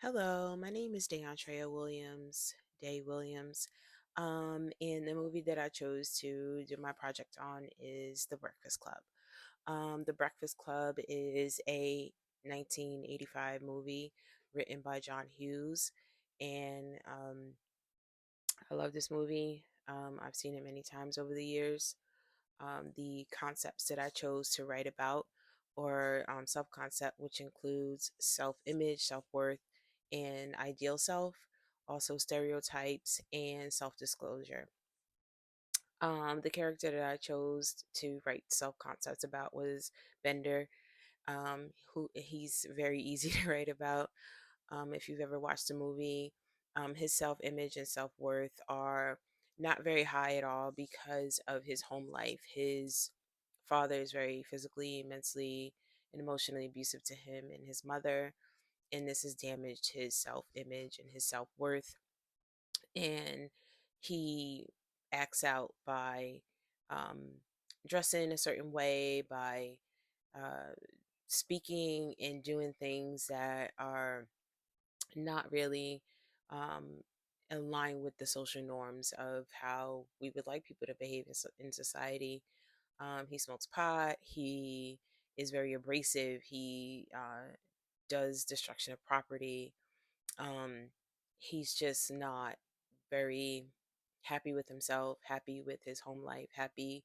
Hello, my name is DeAndrea Williams, Day Williams. And the movie that I chose to do my project on is The Breakfast Club. The Breakfast Club is a 1985 movie written by John Hughes, and I love this movie. I've seen it many times over the years. The concepts that I chose to write about or self concept, which includes self image, self worth, and ideal self, also stereotypes and self disclosure. The character that I chose to write self concepts about was Bender. Who he's very easy to write about. If you've ever watched the movie, his self image and self worth are not very high at all because of his home life. His father is very physically, mentally, and emotionally abusive to him and his mother, and this has damaged his self image and his self worth. And he acts out by um, dressing a certain way, by uh, speaking and doing things that are not really um, in line with the social norms of how we would like people to behave in society. He smokes pot. He is very abrasive. He does destruction of property. Um, he's just not very happy with himself, happy with his home life, happy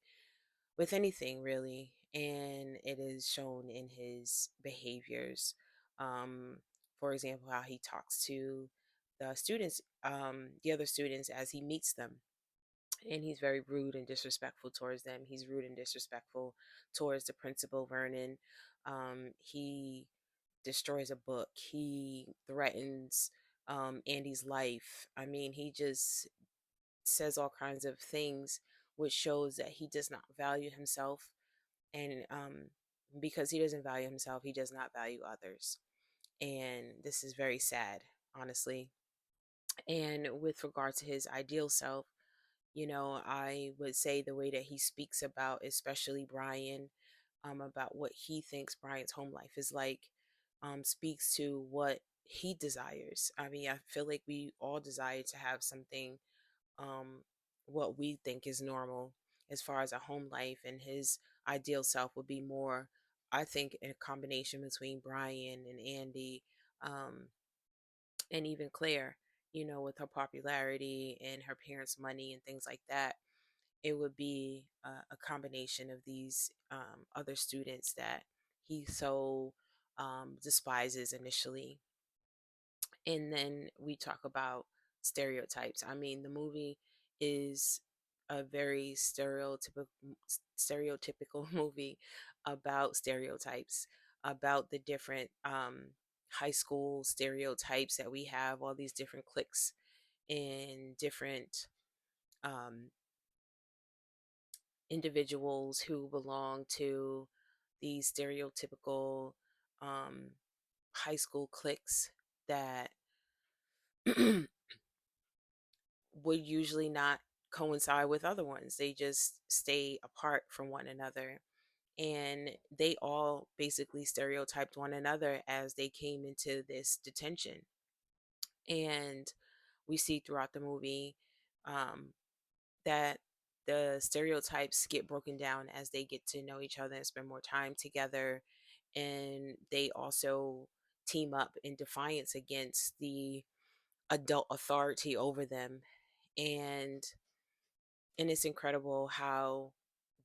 with anything really. And it is shown in his behaviors. Um, for example, how he talks to the students, the other students as he meets them. And he's very rude and disrespectful towards them. He's rude and disrespectful towards the principal, Vernon. He destroys a book. He threatens Andy's life. I mean, he just says all kinds of things, which shows that he does not value himself. And because he doesn't value himself, he does not value others. And this is very sad, honestly. And with regard to his ideal self, I would say the way that he speaks about, especially Brian, about what he thinks Brian's home life is like, speaks to what he desires. I mean, I feel like we all desire to have something, um, what we think is normal as far as a home life, and his ideal self would be more, I think, a combination between Brian and Andy, um, and even Claire, with her popularity and her parents' money and things like that. It would be a combination of these other students that he so despises initially. And then we talk about stereotypes. I mean, the movie is a very stereotypical movie about stereotypes, about the different high school stereotypes that we have, all these different cliques and different um, individuals who belong to these stereotypical um, high school cliques that would usually not coincide with other ones. They just stay apart from one another. And they all basically stereotyped one another as they came into this detention. And we see throughout the movie um, that the stereotypes get broken down as they get to know each other and spend more time together. And they also team up in defiance against the adult authority over them. And and it's incredible how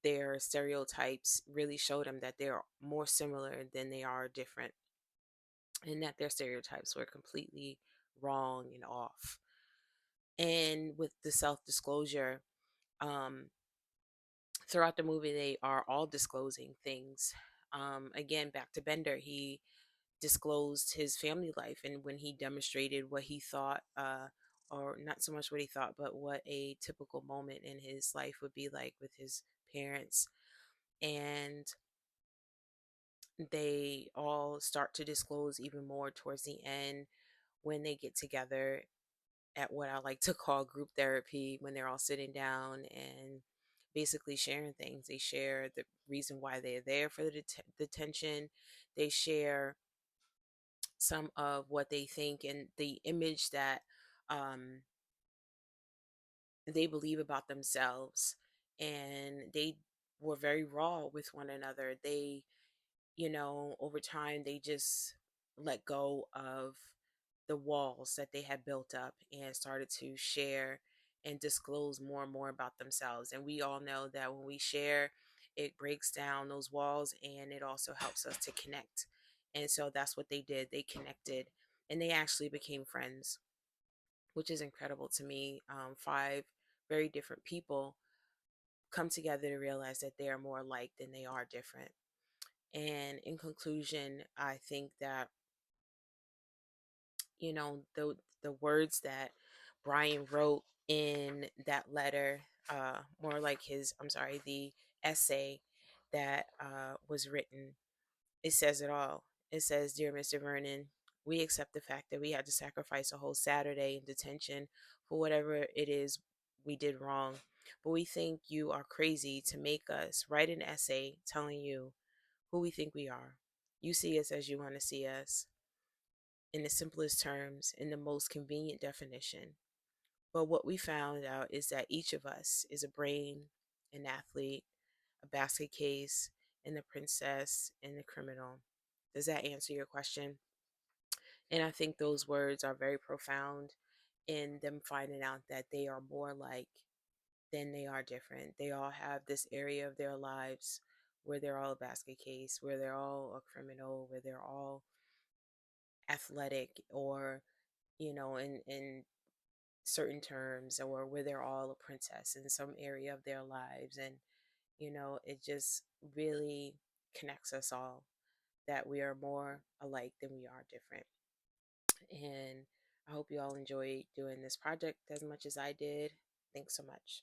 their stereotypes really show them that they're more similar than they are different, and that their stereotypes were completely wrong and off. And with the self disclosure, um, throughout the movie, they are all disclosing things. Again, back to Bender, he disclosed his family life, and when he demonstrated what he thought, or not so much what he thought, but what a typical moment in his life would be like with his parents. And they all start to disclose even more towards the end when they get together at what I like to call group therapy, when they're all sitting down and basically sharing things. They share the reason why they're there for the detention. They share some of what they think and the image that um, they believe about themselves. And they were very raw with one another. They, over time, they just let go of the walls that they had built up and started to share and disclose more and more about themselves. And we all know that when we share, it breaks down those walls and it also helps us to connect. And so that's what they did. They connected and they actually became friends, which is incredible to me. Five very different people come together to realize that they are more alike than they are different. And in conclusion, I think that, the words that Brian wrote in that letter, more like I'm sorry, the essay that was written, it says it all. It says, "Dear Mr. Vernon, we accept the fact that we had to sacrifice a whole Saturday in detention for whatever it is we did wrong. But we think you are crazy to make us write an essay telling you who we think we are. You see us as you want to see us, in the simplest terms, in the most convenient definition. But what we found out is that each of us is a brain, an athlete, a basket case, and the princess and the criminal." Does that answer your question? And I think those words are very profound in them finding out that they are more alike than they are different. They all have this area of their lives where they're all a basket case, where they're all a criminal, where they're all athletic, or, in certain terms, or where they're all a princess in some area of their lives. And, it just really connects us all that we are more alike than we are different. And I hope you all enjoyed doing this project as much as I did. Thanks so much.